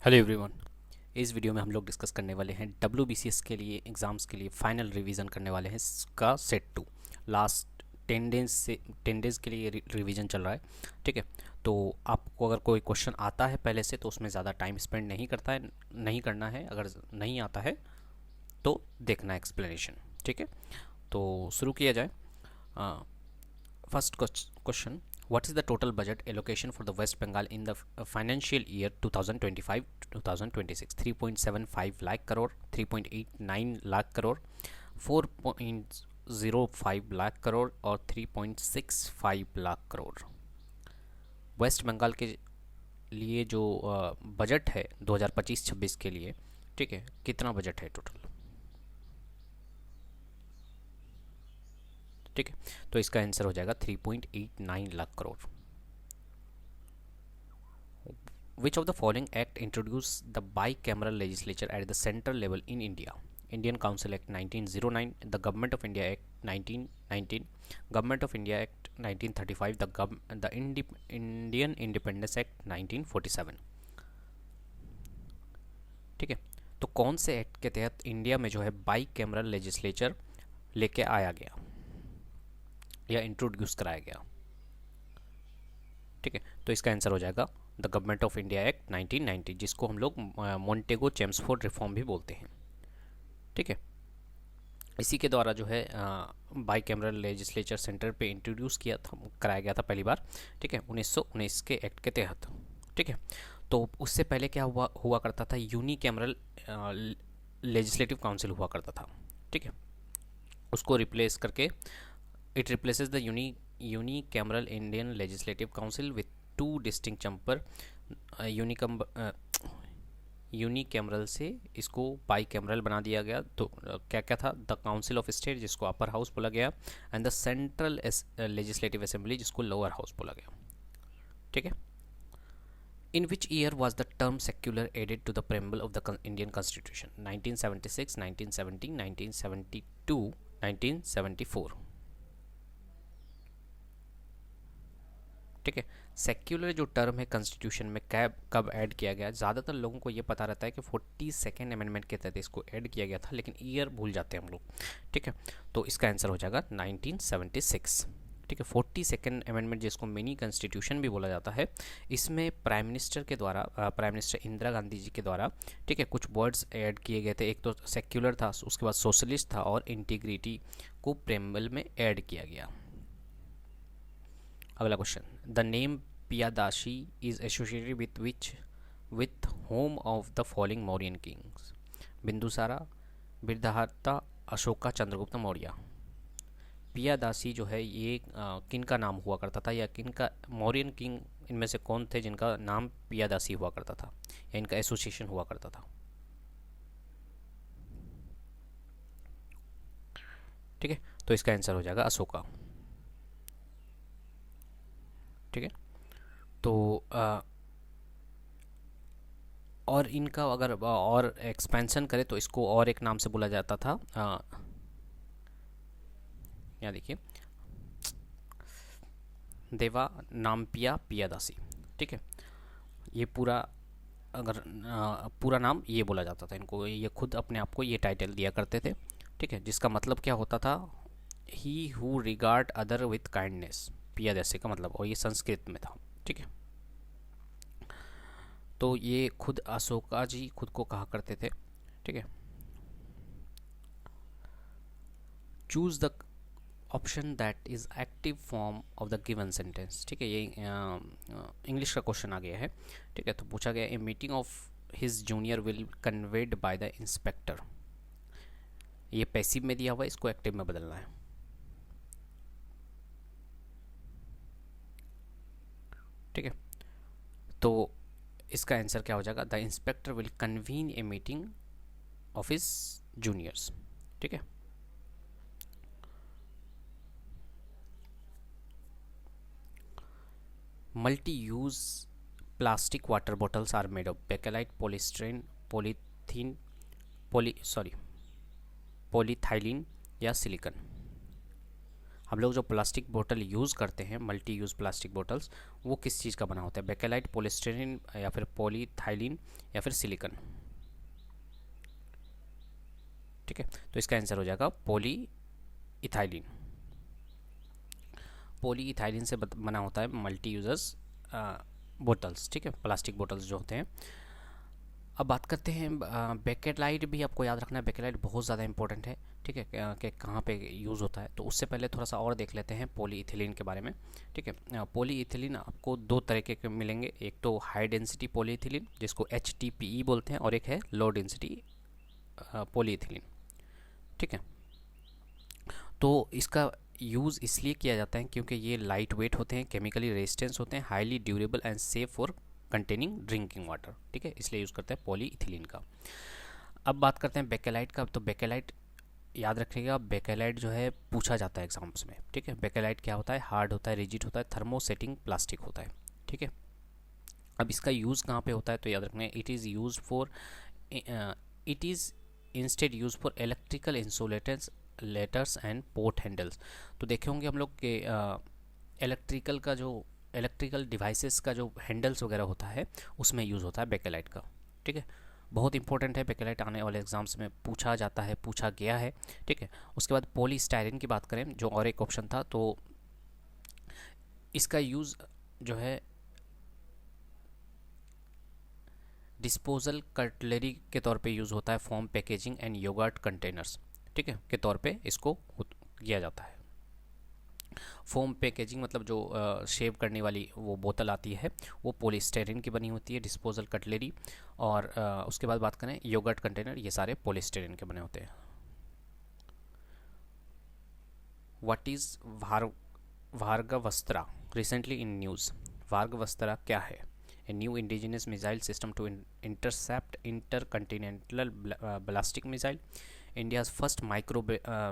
Hello everyone. इस video में हम लोग डिस्कस करने वाले हैं WBCS के लिए एग्ज़ाम्स के लिए फाइनल रिवीजन करने वाले हैं इसका सेट 2। लास्ट 10 डेज के लिए रिवीजन चल रहा है। ठीक है, तो आपको अगर कोई क्वेश्चन आता है पहले से तो उसमें ज़्यादा टाइम स्पेंड नहीं करना है। अगर नहीं आता है तो देखना एक्सप्लेनेशन। ठीक है, तो शुरू किया जाए। First question: What is the total budget allocation for the West Bengal in the financial year 2025-2026? 3.75 lakh crore, 3.89 lakh crore, 4.05 lakh crore और 3.65 लाख करोड़। वेस्ट बंगाल के लिए जो बजट है 2025-26 के लिए, ठीक है, कितना बजट है टोटल? ठीक है, तो इसका आंसर हो जाएगा 3.89 lakh crore. Which of the following act introduced the bicameral legislature at the central level in India? Indian Council Act 1909, the Government of India Act 1919, Government of India Act 1935, the Indian Independence Act 1947। ठीक है, तो कौन से act के तहत India में जो है बाई कैमरल लेजिस्लेचर लेके आया गया या इंट्रोड्यूस कराया गया? ठीक है, तो इसका आंसर हो जाएगा the government of India act 1990, जिसको हम लोग मोंटेगो चेम्सफोर्ड रिफॉर्म भी बोलते हैं। ठीक है, इसी के द्वारा जो है बाई कैमरल लेजिस्लेचर सेंटर पे इंट्रोड्यूस कराया गया था पहली बार। ठीक है, 1919 के एक्ट के तहत। ठीक है, तो उससे पहले क्या हुआ करता था? यूनी कैमरल लेजिस्लेटिव काउंसिल हुआ करता था। ठीक है, उसको रिप्लेस करके it replaces the unicameral Indian legislative council with two distinct chamber. Unicameral से इसको बाई कैमरल बना दिया गया। तो क्या क्या था? द काउंसिल ऑफ स्टेट, जिसको अपर हाउस बोला गया, and the central legislative assembly, जिसको लोअर हाउस बोला गया। ठीक है, in which year was the term secular added to the preamble of the Indian constitution? 1976, 1970, 1972, 1974। ठीक है, सेक्युलर जो टर्म है कॉन्स्टिट्यूशन में कब ऐड किया गया? ज़्यादातर लोगों को ये पता रहता है कि 42nd अमेंडमेंट के तहत इसको ऐड किया गया था, लेकिन ईयर भूल जाते हैं हम लोग। ठीक है, तो इसका आंसर हो जाएगा 1976। ठीक है, 42nd अमेंडमेंट, जिसको मिनी कॉन्स्टिट्यूशन भी बोला जाता है, इसमें प्राइम मिनिस्टर के द्वारा, प्राइम मिनिस्टर इंदिरा गांधी जी के द्वारा, ठीक है, कुछ वर्ड्स ऐड किए गए थे। एक तो सेक्युलर था, उसके बाद सोशलिस्ट था, और इंटीग्रिटी को प्रेम्बल में ऐड किया गया। अगला question: the name Piyadasi is associated with with home of the following Mauryan kings? Bindusara, Brihadratha, Ashoka, Chandragupta Maurya. Piyadasi जो है ये किन का नाम हुआ करता था, या किन का मौर्यन किंग इनमें से कौन थे जिनका नाम पियादासी हुआ करता था या इनका एसोसिएशन हुआ करता था? ठीक है, तो इसका आंसर हो जाएगा अशोका। ठीक है, तो और इनका अगर और एक्सपेंशन करें तो इसको और एक नाम से बोला जाता था। यहाँ देखिए, देवा नामपिया पियादासी। ठीक है, ये पूरा अगर पूरा नाम ये बोला जाता था इनको, ये खुद अपने आप को ये टाइटल दिया करते थे। ठीक है, जिसका मतलब क्या होता था? He who regard other with kindness, Piyadasi का मतलब, और ये संस्कृत में था। ठीक है, तो ये खुद अशोका जी खुद को कहा करते थे। ठीक है, choose the option that is active form of the given sentence. ठीक है, ये इंग्लिश का क्वेश्चन आ गया है। ठीक है, तो पूछा गया, a meeting of his junior will convened by the inspector. ये पैसिव में दिया हुआ है, इसको एक्टिव में बदलना है। ठीक है, तो इसका आंसर क्या हो जाएगा? The inspector will convene a meeting of his juniors. ठीक है, multi use plastic water bottles are made of bakelite, polystyrene, polythene, polyethylene या सिलिकॉन? हम लोग जो प्लास्टिक बोतल यूज़ करते हैं, मल्टी यूज़ प्लास्टिक बोतल्स, वो किस चीज़ का बना होता है? बेकेलाइट, पॉलीस्टाइरीन या फिर पॉलीथाइलीन या फिर सिलिकॉन? ठीक है, तो इसका आंसर हो जाएगा पॉलीइथाइलिन। पॉलीइथाइलिन से बना होता है मल्टी यूजर्स बोतल्स। ठीक है, प्लास्टिक बोतल्स जो होते हैं। अब बात करते हैं बेकेलाइट। भी आपको याद रखना है, बेकेलाइट बहुत ज़्यादा इंपॉर्टेंट है। ठीक है, कि कहाँ पे यूज़ होता है। तो उससे पहले थोड़ा सा और देख लेते हैं पॉलीइथिलीन के बारे में। ठीक है, पॉलीइथिलीन आपको दो तरीके के मिलेंगे। एक तो हाई डेंसिटी पॉलीइथिलीन जिसको HDPE बोलते हैं, और एक है लो डेंसिटी पॉलीइथिलीन। ठीक है, तो इसका यूज़ इसलिए किया जाता है क्योंकि ये लाइट वेट होते हैं, केमिकली रेजिस्टेंस होते हैं, highly durable and safe for containing drinking water. ठीक है, इसलिए यूज़ करते हैं पॉलीइथिलीन का। अब बात करते हैं बेकेलाइट का। तो बेकेलाइट याद रखिएगा, बेकेलाइट जो है पूछा जाता है एग्जाम्स में। ठीक है, बेकेलाइट क्या होता है? हार्ड होता है, रिजिड होता है, थर्मोसेटिंग प्लास्टिक होता है। ठीक है, अब इसका यूज़ कहाँ पे होता है? तो याद रखना है, it is instead use for electrical insulators, letters and port handles. तो देखे होंगे हम लोग के इलेक्ट्रिकल डिवाइसेस का जो हैंडल्स वगैरह होता है उसमें यूज़ होता है बेकेलाइट का। ठीक है, बहुत इंपॉर्टेंट है बेकेलाइट, आने वाले एग्जाम्स में पूछा जाता है, पूछा गया है। ठीक है, उसके बाद पॉलीस्टाइरीन की बात करें, जो और एक ऑप्शन था, तो इसका यूज़ जो है डिस्पोजल कटलरी के तौर पे यूज़ होता है, form, packaging and yogurt containers. ठीक है, के तौर पे इसको किया जाता है। फोम पैकेजिंग मतलब जो शेव करने वाली वो बोतल आती है वो पॉलीस्टाइरीन की बनी होती है, डिस्पोजल कटलरी, और उसके बाद बात करें योगर्ट कंटेनर, ये सारे पॉलीस्टाइरीन के बने होते हैं। What is Bhargavastra recently in news? Bhargavastra क्या है? A new indigenous missile system to intercept intercontinental ballistic missile, India's first micro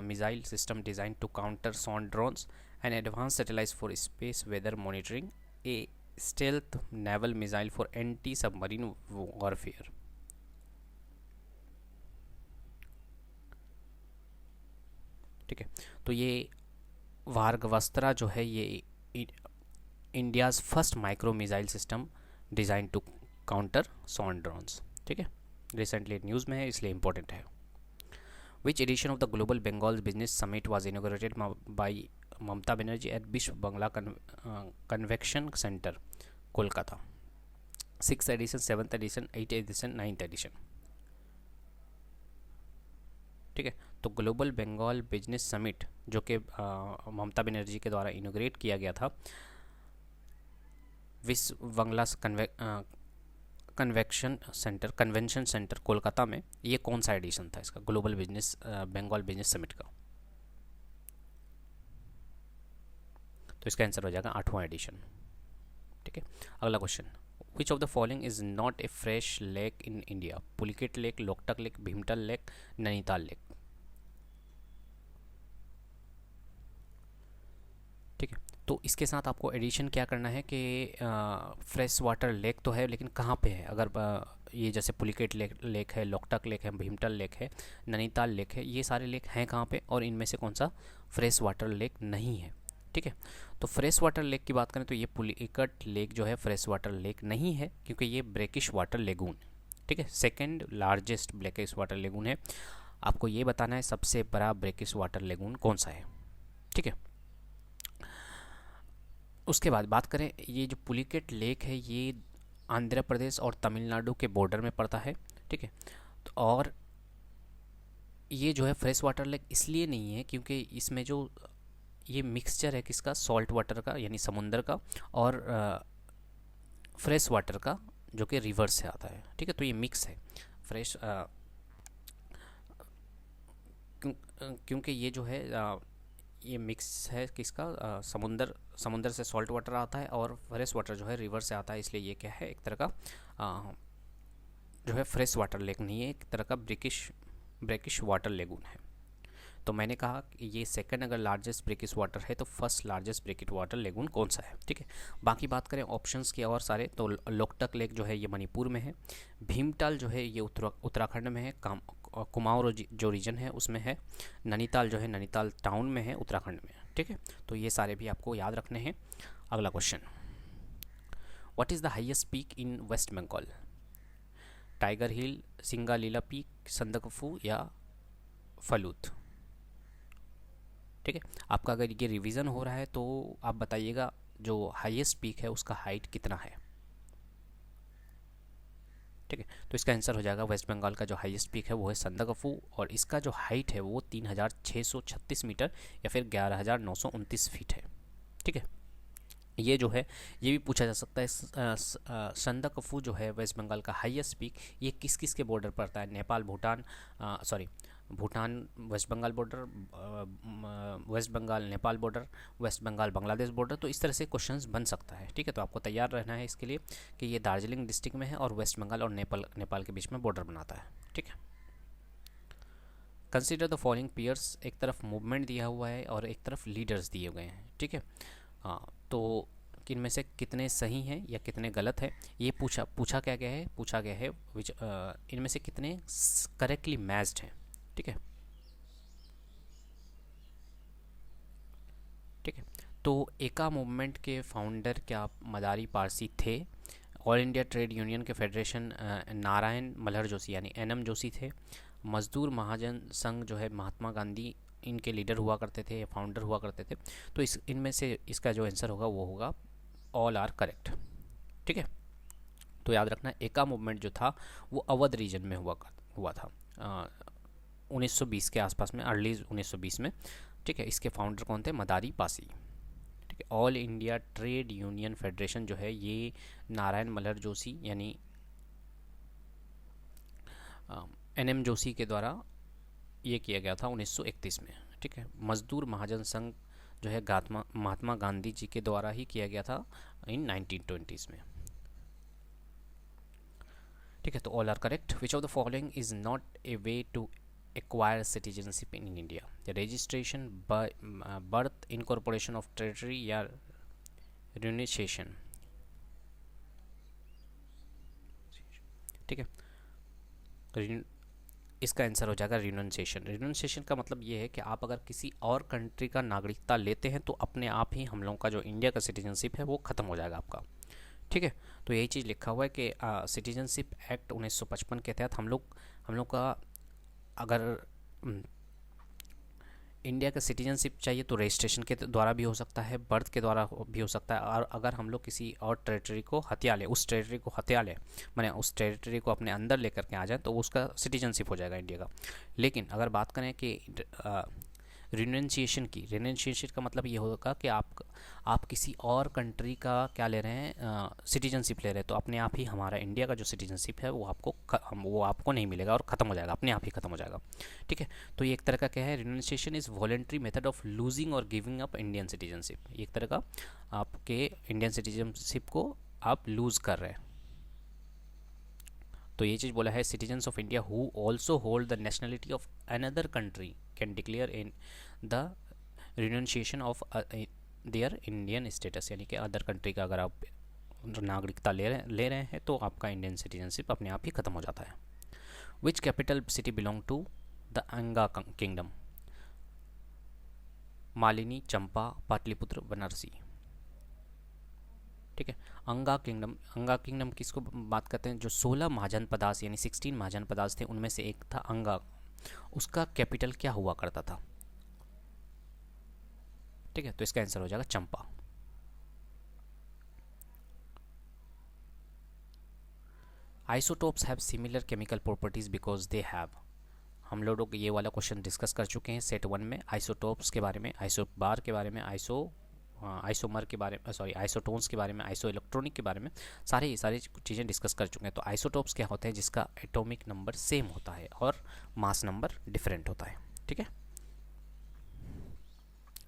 missile system designed to counter sound drones, an advanced satellite for space weather monitoring, a stealth naval missile for anti-submarine warfare. ठीक है, तो ये भार्गवस्त्रा जो है ये India's first micro missile system design to counter sound drones. ठीक है, recently news में है इसलिए इम्पोर्टेंट है। Which edition of the Global Bengal Business Summit was inaugurated by Mamata Banerjee at Bishop Bangla Convention Center, Kolkata? 6th edition, 7th edition, 8th edition, 9th edition? ठीक है, तो global Bengal business summit जो कि ममता बनर्जी के द्वारा इनोग्रेट किया गया था विश्व बंगला कन्वेंशन सेंटर कोलकाता में, ये कौन सा एडिशन था इसका global business Bengal business summit का? तो इसका आंसर हो जाएगा 8वां एडिशन। ठीक है, अगला question, which of the following is not a fresh lake in India? Pulicat lake, Loktak lake, Bhimtal lake, Nainital lake? ठीक है, तो इसके साथ आपको एडिशन क्या करना है कि फ्रेश वाटर लेक तो है लेकिन कहाँ पे है? अगर ये जैसे पुलिकेट लेक है, लोकटक लेक है, भीमटल लेक है, नैनीताल लेक है, ये सारे लेक हैं कहाँ पे, और इनमें से कौन सा फ्रेश वाटर लेक नहीं है? ठीक है, तो फ्रेश वाटर लेक की बात करें तो ये पुलिकेट लेक जो है फ्रेश वाटर लेक नहीं है क्योंकि ये ब्रेकिश वाटर लेगून। ठीक है, second largest brackish water lagoon है। आपको ये बताना है सबसे बड़ा ब्रेकिश वाटर लेगून कौन सा है। ठीक है, उसके बाद बात करें, ये जो पुलिकेट लेक है ये आंध्र प्रदेश और तमिलनाडु के बॉर्डर में पड़ता है। ठीक है, तो और ये जो है फ्रेश वाटर लेक इसलिए नहीं है क्योंकि इसमें जो ये मिक्सचर है किसका, सॉल्ट वाटर का यानी समुंदर का और फ्रेश वाटर का जो कि रिवर से आता है। ठीक है, तो ये मिक्स है फ्रेश क्योंकि ये जो है ये मिक्स है किसका, समुंदर से सॉल्ट वाटर आता है और फ्रेश वाटर जो है रिवर से आता है, इसलिए ये क्या है एक तरह का जो है फ्रेश वाटर लेक नहीं है, एक तरह का ब्रेकिश वाटर लेगून है। तो मैंने कहा कि ये सेकंड अगर लार्जेस्ट ब्रेकिश वाटर है तो first largest brackish water lagoon कौन सा है। ठीक है, बाकी बात करें ऑप्शंस की और सारे, तो लोकटक लेक जो है ये मणिपुर में है, भीमताल जो है ये उत्तराखंड में है, कुमाऊं जो रीजन है उसमें है, नैनीताल जो है नैनीताल टाउन में है उत्तराखंड में। ठीक ठीक है, तो ये सारे भी आपको याद रखने हैं। अगला question, what is the highest peak in West Bengal? Tiger Hill, Singalila peak, Sandakphu या फलूत? ठीक है, आपका अगर ये रिवीजन हो रहा है तो आप बताइएगा जो हाईएस्ट पीक है उसका हाइट कितना है। ठीक है, तो इसका आंसर हो जाएगा वेस्ट बंगाल का जो हाईएस्ट पीक है वो है संदकफू, और इसका जो हाइट है वो 3636 मीटर या फिर 11929 फीट है। ठीक है, ये जो है ये भी पूछा जा सकता है, संदकफू जो है वेस्ट बंगाल का हाईएस्ट पीक, ये किस किस के बॉर्डर पर आता है? Nepal, Bhutan, Bhutan West Bengal border, West Bengal Nepal border, West Bengal Bangladesh border. तो इस तरह से क्वेश्चंस बन सकता है। ठीक है, तो आपको तैयार रहना है इसके लिए कि ये दार्जिलिंग डिस्ट्रिक्ट में है और वेस्ट बंगाल और नेपाल के बीच में बॉर्डर बनाता है। ठीक है, कंसिडर द फॉलोइंग पेयर्स, एक तरफ मूवमेंट दिया हुआ है और एक तरफ लीडर्स दिए गए हैं। ठीक है, तो इनमें से कितने सही हैं या कितने गलत है, ये पूछा क्या गया है? पूछा गया है इनमें से कितने करेक्टली मैच्ड हैं। ठीक है, ठीक है, तो एका मूवमेंट के फाउंडर क्या मदारी पारसी थे? ऑल इंडिया ट्रेड यूनियन के फेडरेशन नारायण मल्हर जोशी यानी एनएम जोशी थे। मजदूर महाजन संघ जो है महात्मा गांधी इनके लीडर हुआ करते थे या फाउंडर हुआ करते थे। तो इनमें से इसका जो आंसर होगा वो होगा ऑल आर करेक्ट। ठीक है, तो याद रखना एका मूवमेंट जो था वो अवध रीजन में हुआ था 1920 के आसपास में, अर्ली 1920 में। ठीक है, इसके फाउंडर कौन थे? मदारी पासी। ठीक है, all India trade union federation जो है ये नारायण मल्हर जोशी यानी एनएम जोशी के द्वारा ये किया गया था 1931 में। ठीक है, मजदूर महाजन संघ जो है महात्मा गांधी जी के द्वारा ही किया गया था इन 1920s में। ठीक है, तो all are correct. Which of the following is not a way to acquire citizenship in India? Registration, birth, incorporation of territory या रिन्यूएशन? ठीक है, इसका आंसर हो जाएगा रिनोन्सिएशन। रिनोन्सिएशन का मतलब ये है कि आप अगर किसी और कंट्री का नागरिकता लेते हैं तो अपने आप ही हम लोगों का जो इंडिया का सिटीजनशिप है वो ख़त्म हो जाएगा आपका। ठीक है, तो यही चीज़ लिखा हुआ है कि सिटीजनशिप एक्ट 1955 के तहत हम लोग का अगर इंडिया का सिटीजनशिप चाहिए तो रजिस्ट्रेशन के द्वारा भी हो सकता है, बर्थ के द्वारा भी हो सकता है, और अगर हम लोग किसी और टेरिटरी को हथिया लें, उस टेरिटरी को हथिया लें, माने उस टेरिटरी को अपने अंदर लेकर के आ जाए तो उसका सिटीजनशिप हो जाएगा इंडिया का। लेकिन अगर बात करें कि रिनोन्सिएशन का मतलब ये होगा कि आप किसी और कंट्री का क्या ले रहे हैं? सिटीजनशिप ले रहे हैं, तो अपने आप ही हमारा इंडिया का जो सिटीजनशिप है वो आपको नहीं मिलेगा और ख़त्म हो जाएगा, अपने आप ही ख़त्म हो जाएगा। ठीक है, तो ये एक तरह का क्या है? Renunciation is voluntary method of losing और गिविंग अप इंडियन सिटीजनशिप। एक तरह का आपके इंडियन सिटीजनशिप को आप लूज़ कर रहे हैं। तो ये चीज़ बोला है, citizens of India who also hold the nationality of another country can declare in the renunciation of their Indian status, यानी कि अदर कंट्री का अगर आप नागरिकता ले रहे हैं तो आपका इंडियन सिटीजनशिप अपने आप ही ख़त्म हो जाता है। Which capital city belong to the Anga kingdom? Malini, Champa, Pataliputra, Banarasi? ठीक है, अंगा किंगडम किसको बात करते हैं? जो 16 महाजन पदास यानी 16 महाजन पदास थे उनमें से एक था अंगा, उसका कैपिटल क्या हुआ करता था? ठीक है, तो इसका आंसर हो जाएगा Champa. Isotopes have similar chemical properties because they have. हम लोग ये वाला क्वेश्चन डिस्कस कर चुके हैं सेट 1 में, आइसोटोप्स के बारे में, आइसोबार के बारे में, आइसोमर के बारे में, आइसोटोन्स के बारे में, आइसो इलेक्ट्रॉनिक के बारे में, सारी चीज़ें डिस्कस कर चुके हैं। तो आइसोटोप्स क्या होते हैं? जिसका एटॉमिक नंबर सेम होता है और मास नंबर डिफरेंट होता है। ठीक है,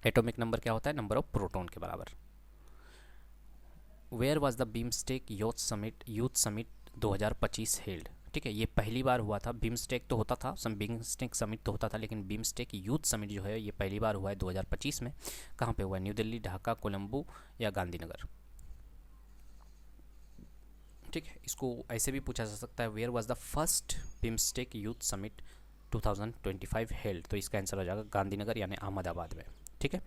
एटॉमिक नंबर क्या होता है? नंबर ऑफ प्रोटॉन के बराबर। Where was the BIMSTEC youth summit 2025 held? ठीक है, ये पहली बार हुआ था। बीमस्टेक तो होता था, बीमस्टेक समिट तो होता था, लेकिन बीमस्टेक यूथ समिट जो है ये पहली बार हुआ है 2025 में। कहाँ पे हुआ है? न्यू दिल्ली, ढाका, कोलंबो या गांधीनगर? ठीक है, इसको ऐसे भी पूछा जा सकता है, where was the first BIMSTEC youth summit 2025 held? तो इसका आंसर हो जाएगा गांधीनगर यानी अहमदाबाद में। ठीक है,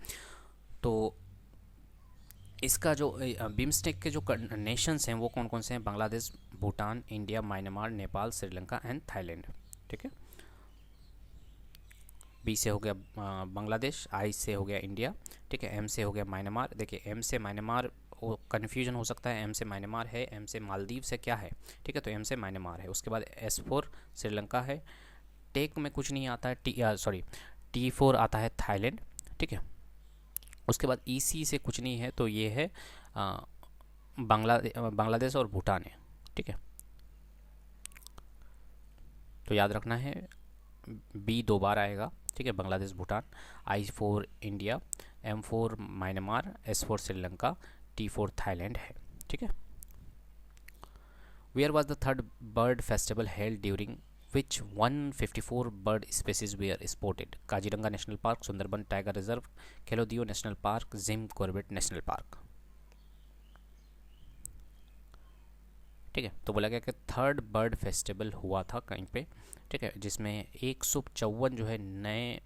तो इसका जो बिम्स्टेक के जो नेशंस हैं वो कौन कौन से हैं? Bangladesh, Bhutan, India, Myanmar, Nepal, Sri Lanka and Thailand. ठीक है, बी से हो गया बांग्लादेश, आई से हो गया इंडिया, ठीक है, एम से हो गया म्यांमार। देखिए एम से म्यांमार कन्फ्यूजन हो सकता है, एम से म्यांमार है, एम से मालदीव से क्या है, ठीक है, तो एम से म्यांमार है। उसके बाद एस फोर श्रीलंका है, टेक में कुछ नहीं आता है, टी फोर आता है थाईलैंड, ठीक है। उसके बाद ई सी से कुछ नहीं है, तो ये है बांग्लादेश और भूटान है, ठीक है। तो याद रखना है बी 2 बार आएगा, ठीक है, Bangladesh Bhutan, I for India, M for Myanmar, S for Sri Lanka, T for Thailand है, ठीक है। Where was the third bird festival held during which 154 bird species were sported? Kaziranga national park, Sundarban tiger reserve, Keoladeo national park, Jim Corbett national park. ठीक है, तो बोला गया कि third bird festival हुआ था कहीं पे, ठीक है, जिसमें 154 जो है नए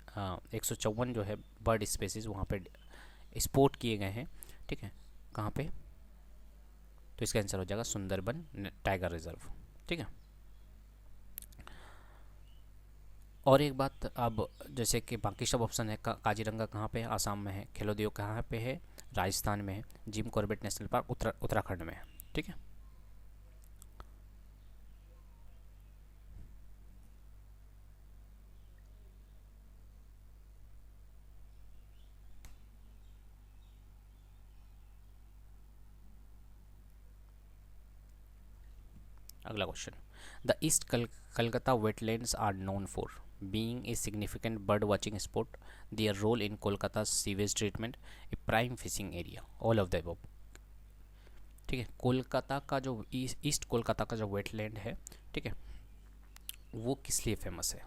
154 जो है बर्ड स्पेसीज वहाँ पे स्पोर्ट किए गए हैं, ठीक है। कहाँ पे? तो इसका आंसर हो जाएगा सुंदरबन टाइगर रिजर्व, ठीक है। और एक बात, अब जैसे कि बाकी सब ऑप्शन है, काजीरंगा कहाँ पे है? आसाम में है। केलोदियो कहाँ पे है? राजस्थान में है। Jim Corbett national Park Uttarakhand में है, ठीक है। अगला question, the East Calcutta wetlands are known for being a significant bird watching spot, their role in Kolkata's sewage treatment, a prime fishing area, all of the above। ठीक है, कोलकाता का जो east Kolkata का जो वेटलैंड है, ठीक है, वो किस लिए फेमस है?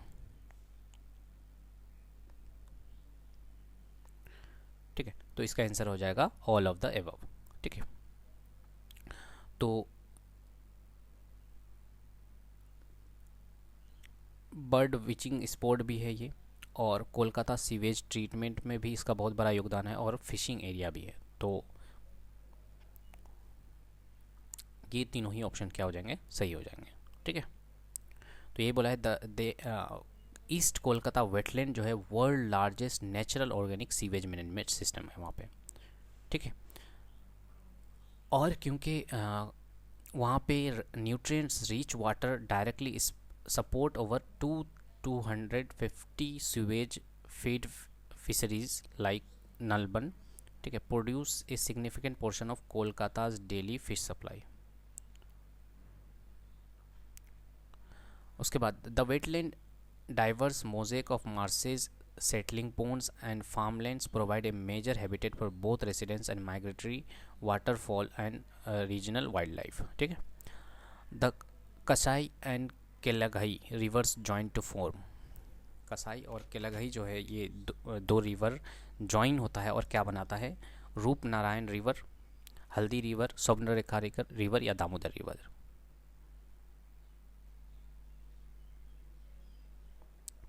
ठीक है, तो इसका आंसर हो जाएगा ऑल ऑफ द एबव, ठीक है। तो बर्ड विचिंग स्पॉट भी है ये, और कोलकाता सीवेज ट्रीटमेंट में भी इसका बहुत बड़ा योगदान है, और फिशिंग एरिया भी है। तो ये तीनों ही ऑप्शन क्या हो जाएंगे? सही हो जाएंगे, ठीक है। तो ये बोला है द ईस्ट कोलकाता वेटलैंड जो है world largest natural organic sewage management system है वहाँ पे, ठीक है। और क्योंकि वहाँ पे nutrients rich water directly support over 250 sewage feed fisheries like Nalban, ठीक है, produce a significant portion of Kolkata's daily fish supply. उसके बाद the wetland diverse mosaic of marshes, settling ponds and farmlands provide a major habitat for both residents and migratory waterfowl and regional wildlife, ठीक है। The Kasai and Kelaghai rivers join to form, Kasai और केलाघई जो है ये दो river join होता है और क्या बनाता है? रूप नारायण रिवर, हल्दी रिवर, स्वर्णरेखा रिवर या दामोदर रिवर।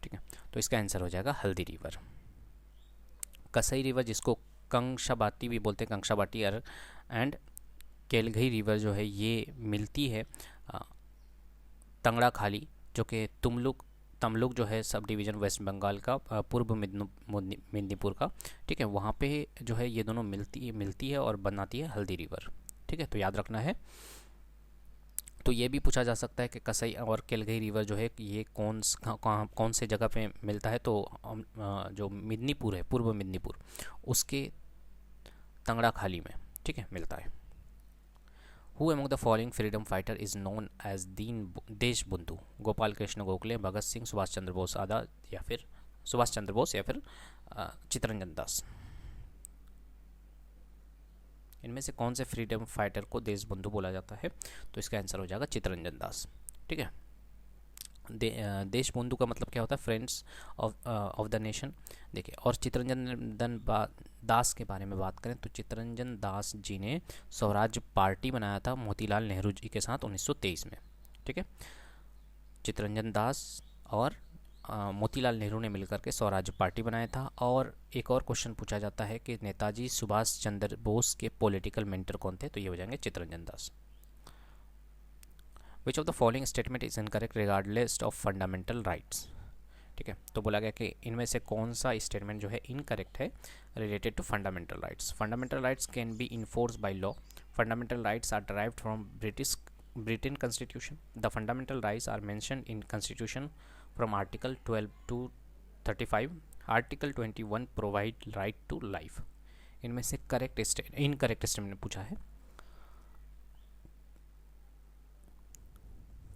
ठीक है, तो इसका आंसर हो जाएगा हल्दी रिवर। कसई रिवर जिसको कंशाबाटी भी बोलते हैं, कंशाबाटी एंड केलघई रिवर जो है ये मिलती है तंगड़ा खाली, जो कि तमलुक जो है सब डिवीज़न वेस्ट बंगाल का पूर्व मेदिनीपुर का, ठीक है, वहाँ पे जो है ये दोनों मिलती है और बनाती है हल्दी रिवर, ठीक है। तो याद रखना है। तो ये भी पूछा जा सकता है कि कसई और केलघई रिवर जो है ये कौन से जगह पे मिलता है? तो जो मेदिनीपुर है, पूर्व मेदिनीपुर, उसके तंगड़ा खाली में, ठीक है, मिलता है। Who among the following freedom fighter is known as Desh Bandhu? Gopal Krishna Gokhale, Bhagat Singh, Subhash Chandra Bose आजाद, या फिर चित्तरंजन दास। इनमें से कौन से फ्रीडम फाइटर को देश बंधु बोला जाता है? तो इसका आंसर हो जाएगा चित्तरंजन दास, ठीक है। देश बंधु का मतलब क्या होता है? Friends of the nation. देखिए, और चित्तरंजन दास के बारे में बात करें तो चित्तरंजन दास जी ने स्वराज्य पार्टी बनाया था मोतीलाल नेहरू जी के साथ 1923 में, ठीक है। चित्तरंजन दास और मोतीलाल नेहरू ने मिलकर के स्वराज पार्टी बनाया था। और एक और क्वेश्चन पूछा जाता है कि नेताजी सुभाष चंद्र बोस के पॉलिटिकल मेंटर कौन थे, तो ये हो जाएंगे Chittaranjan Das. Which of the following statement is incorrect regardless of fundamental rights. ठीक है, तो बोला गया कि इनमें से कौन सा स्टेटमेंट जो है इनकरेक्ट है related to fundamental rights. Fundamental rights can be enforce by law. Fundamental rights are derived from Britain Constitution. The fundamental rights are mentioned in Constitution from Article 12 to 35. Article 21 provide right to life. इनमें से incorrect statement पूछा है।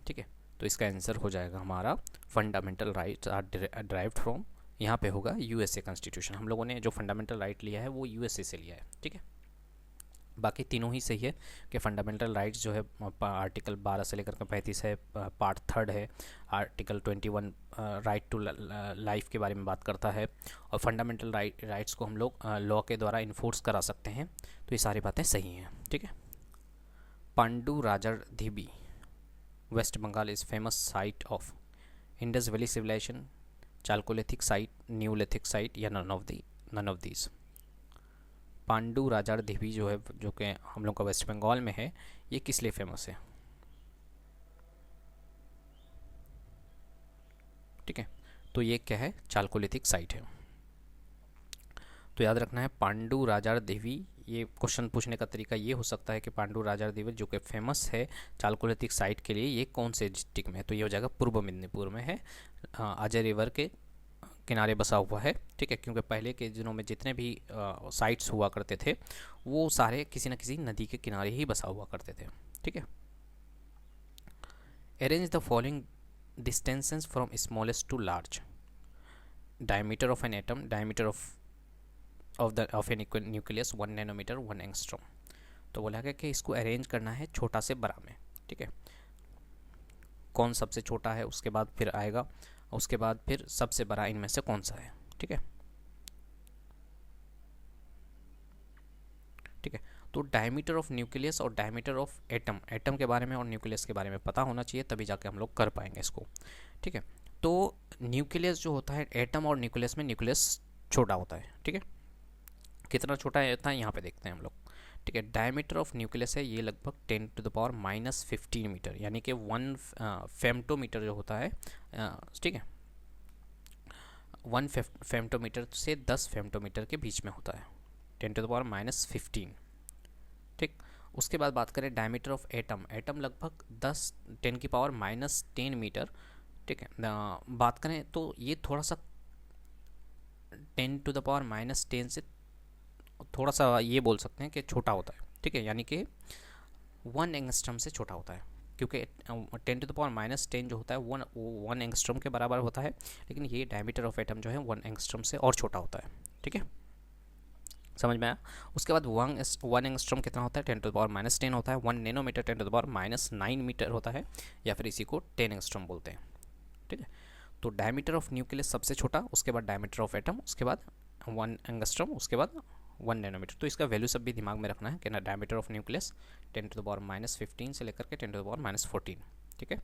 ठीक है, तो इसका answer हो जाएगा हमारा fundamental rights are derived from, यहाँ पे होगा यूएसए कॉन्स्टिट्यूशन। हम लोगों ने जो फंडामेंटल राइट लिया है वो यूएसए से लिया है। ठीक है, बाकी तीनों ही सही है कि फंडामेंटल राइट्स जो है आर्टिकल 12 से लेकर के 35 है, पार्ट 3 है। आर्टिकल 21 राइट टू लाइफ के बारे में बात करता है, और फंडामेंटल राइट्स को हम लोग लॉ के द्वारा इन्फोर्स करा सकते हैं। तो ये सारी बातें सही हैं। ठीक है, Pandu Rajar Dhibi West Bengal is famous site of Indus valley civilization, chalcolithic site, neolithic site, या none of these. Pandu Rajar Devi जो है, जो कि हम लोग का वेस्ट बंगाल में है, ये किस लिए फेमस है? ठीक है, तो ये क्या है? चालकोलिथिक साइट है। तो याद रखना है पांडु राजार देवी। ये क्वेश्चन पूछने का तरीका ये हो सकता है कि पांडु राजार देवी जो कि फेमस है चालकोलिथिक साइट के लिए, ये कौन से डिस्ट्रिक्ट में है? तो ये हो जाएगा पूर्व मेदिनीपुर में है, अजय रिवर के किनारे बसा हुआ है। ठीक है, क्योंकि पहले के दिनों में जितने भी साइट्स हुआ करते थे वो सारे किसी न किसी नदी के किनारे ही बसा हुआ करते थे। ठीक है, arrange the following distances from smallest to large. Diameter of an atom, diameter of an nucleus 1 nanometre 1 angstrom. तो बोला गया कि इसको अरेंज करना है छोटा से बड़ा में। ठीक है, कौन सबसे छोटा है उसके बाद फिर आएगा, उसके बाद फिर सबसे बड़ा इनमें से कौन सा है। ठीक है, ठीक है, तो डायमीटर ऑफ न्यूक्लियस और डायमीटर ऑफ एटम, एटम के बारे में और न्यूक्लियस के बारे में पता होना चाहिए, तभी जाके हम लोग कर पाएंगे इसको। ठीक है, तो न्यूक्लियस जो होता है, एटम और न्यूक्लियस में न्यूक्लियस छोटा होता है। ठीक है, कितना छोटा है इतना यहाँ पे देखते हैं हम लोग। ठीक है, डायमीटर ऑफ न्यूक्लियस है ये लगभग 10⁻⁻15 मीटर, यानी कि 1 फेम्टोमीटर जो होता है। ठीक है, 1 फेम्टोमीटर से 10 फेम्टोमीटर के बीच में होता है, 10⁻⁻15। ठीक, उसके बाद बात करें डायमीटर ऑफ एटम, एटम लगभग 10⁻⁻10 मीटर। ठीक है, बात करें तो ये थोड़ा सा 10⁻⁻10 से थोड़ा सा ये बोल सकते हैं कि छोटा होता है। ठीक है, यानी कि 1 एंगस्ट्रम से छोटा होता है, क्योंकि 10⁻10 जो होता है 1 एंगस्ट्रम के बराबर होता है, लेकिन ये डायमीटर ऑफ एटम जो है 1 एंगस्ट्रम से और छोटा होता है। ठीक है, समझ में आया। उसके बाद 1 एंगस्ट्रम कितना होता है? 10⁻10 होता है। 1 नैनोमीटर 10⁻9 मीटर होता है, या फिर इसी को 10 एंगस्ट्रम बोलते हैं। ठीक है, तो डायमीटर ऑफ न्यूक्लियस सबसे छोटा, उसके बाद डायमीटर ऑफ एटम, उसके बाद 1 एंगस्ट्रम, उसके बाद 1 नैनोमीटर। तो इसका वैल्यू सब भी दिमाग में रखना है कि ना, डायमीटर ऑफ न्यूक्लियस 10⁻15 से लेकर के 10⁻14। ठीक है,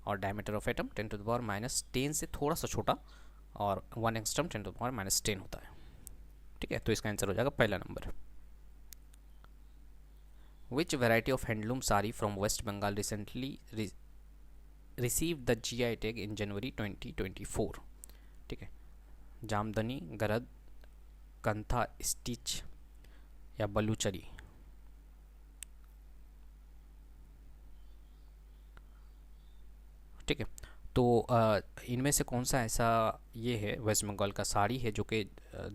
और डायमीटर ऑफ एटम 10⁻10 से थोड़ा सा छोटा, और 1 एंगस्ट्रम 10⁻10 होता है। ठीक है, तो इसका आंसर हो जाएगा पहला नंबर। Which variety of handloom sari from West Bengal recently receive the GI tag in January 2024। ठीक है, जामदनी, गरद, कंथा स्टिच, या बलूचरी। ठीक है, तो इनमें से कौन सा ऐसा ये है वेस्ट बंगाल का साड़ी है जो कि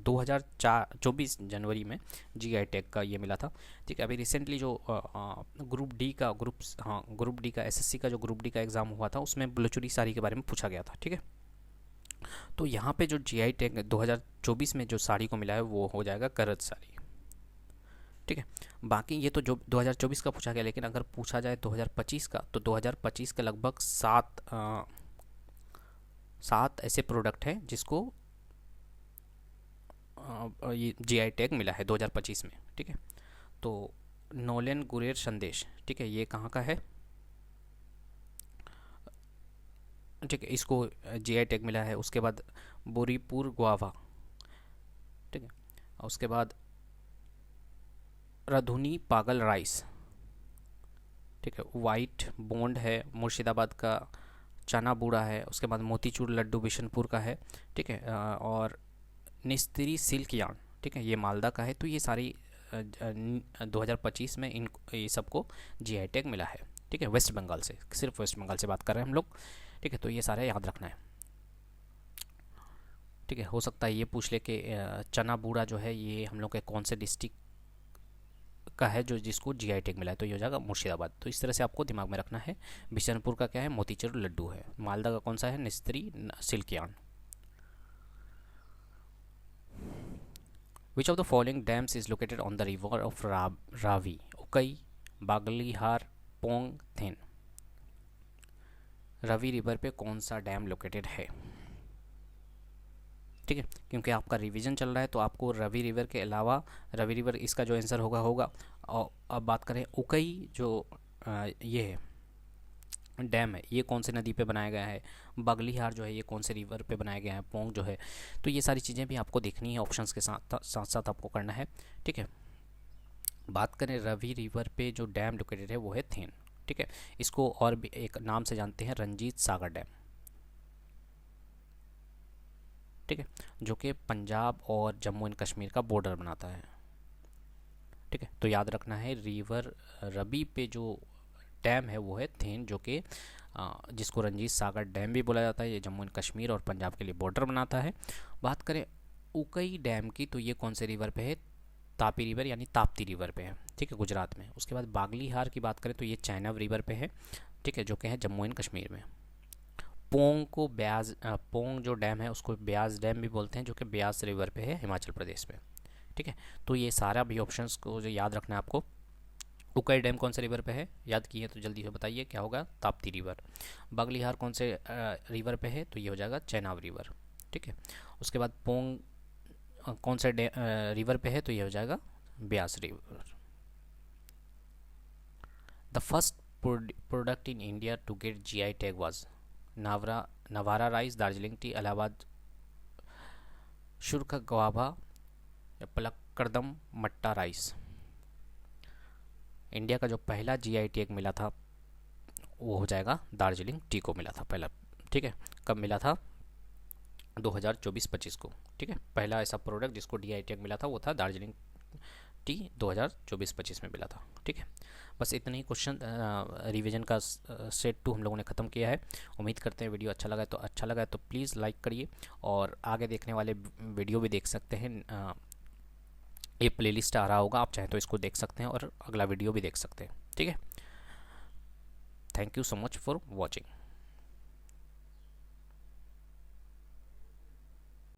2024 जनवरी में GI टैग का ये मिला था। ठीक है, अभी रिसेंटली जो ग्रुप डी का SSC का जो ग्रुप डी का एग्ज़ाम हुआ था, उसमें बलूचरी साड़ी के बारे में पूछा गया था। ठीक है, तो यहाँ पे जो GI टैग 2024 में जो साड़ी को मिला है वो हो जाएगा गरज साड़ी। ठीक है, बाकी ये तो जो 2024 का पूछा गया, लेकिन अगर पूछा जाए 2025 का, तो 2025 के लगभग 7 ऐसे प्रोडक्ट हैं जिसको ये GI टैग मिला है 2025 में। ठीक है, तो नोलेन गुरेर संदेश, ठीक है, ये कहाँ का है? ठीक है, इसको जीआई टैग मिला है। उसके बाद बोरीपुर गुआवा, ठीक है, और उसके बाद रधुनी पागल राइस, ठीक है, वाइट बोंड है मुर्शिदाबाद का, चना बूड़ा है, उसके बाद मोतीचूर लड्डू बिशनपुर का है, ठीक है, और निस्त्री सिल्क यार्न, ठीक है, ये मालदा का है। तो ये सारी 2025 में इन ये सबको जीआई टैग मिला है, ठीक है, वेस्ट बंगाल से, सिर्फ वेस्ट बंगाल से बात कर रहे हैं हम लोग, ठीक है। तो ये सारा याद रखना है, ठीक है। हो सकता है ये पूछ ले कि चना बूड़ा जो है ये हम लोग के कौन से डिस्ट्रिक्ट का है जो जिसको जीआई टैग मिला है, तो ये हो जाएगा मुर्शिदाबाद। तो इस तरह से आपको दिमाग में रखना है। बिशनपुर का क्या है, मोतीचूर लड्डू है। मालदा का कौन सा है, Nistri silk yarn. Which of the following dams is located on the river of Ravi? Ukai, Baglihar, Pong, Thein. Ravi river पे कौन सा डैम लोकेटेड है, ठीक है, क्योंकि आपका रिवीजन चल रहा है तो आपको रवि रिवर के अलावा, रवि रिवर इसका जो आंसर होगा होगा। और अब बात करें उकई जो ये है डैम है, ये कौन सी नदी पे बनाया गया है, बगलीहार जो है ये कौन से रिवर पे बनाया गया है, पोंग जो है। तो ये सारी चीज़ें भी आपको देखनी है, ऑप्शंस के साथ साथ साथ आपको करना है, ठीक है। बात करें रवि रिवर पे जो डैम लोकेटेड है वो है थेन, ठीक है। इसको और भी एक नाम से जानते हैं, रंजीत सागर डैम, ठीक है, जो कि पंजाब और जम्मू एंड कश्मीर का बॉर्डर बनाता है, ठीक है। तो याद रखना है, रिवर रवि पे जो डैम है वो है थेन, जो कि जिसको रंजीत सागर डैम भी बोला जाता है। ये जम्मू एंड कश्मीर और पंजाब के लिए बॉर्डर बनाता है। बात करें उकई डैम की, तो ये कौन से रिवर पे है, तापी रिवर यानी ताप्ती रिवर पे है, ठीक है, गुजरात में। उसके बाद बागलीहार की बात करें तो ये चैनाब रिवर पे है, ठीक है, जो कि है जम्मू एंड कश्मीर में। पोंग को ब्याज, पोंग जो डैम है उसको ब्यास डैम भी बोलते हैं, जो कि ब्यास रिवर पे है हिमाचल प्रदेश में, ठीक है। तो ये सारा भी ऑप्शंस को जो याद रखना है आपको। उकई डैम कौन से रिवर पे है, याद किए तो जल्दी से बताइए क्या होगा, ताप्ती रिवर। बागलीहार कौन से रिवर पे है, तो ये हो जाएगा चेनाब रिवर, ठीक है। उसके बाद पोंग कौन से रिवर पे है, तो ये हो जाएगा Beas river. The first product in India to get GI tag was Navara rice, Darjeeling tea, Allahabad शुष्क गुआवा या पलक्कडम मट्टा राइस। इंडिया का जो पहला जीआई टैग मिला था वो हो जाएगा दार्जिलिंग टी को मिला था पहला, ठीक है। कब मिला था, 2024-25 को, ठीक है। पहला ऐसा प्रोडक्ट जिसको जीआई टैग मिला था वो था दार्जिलिंग टी, 2024-25 में मिला था, ठीक है। बस इतने ही क्वेश्चन रिवीजन का सेट 2 हम लोगों ने ख़त्म किया है। उम्मीद करते हैं वीडियो अच्छा लगा है तो प्लीज़ लाइक करिए, और आगे देखने वाले वीडियो भी देख सकते हैं। ये प्लेलिस्ट आ रहा होगा, आप चाहें तो इसको देख सकते हैं और अगला वीडियो भी देख सकते हैं, ठीक है। Thank you so much for watching.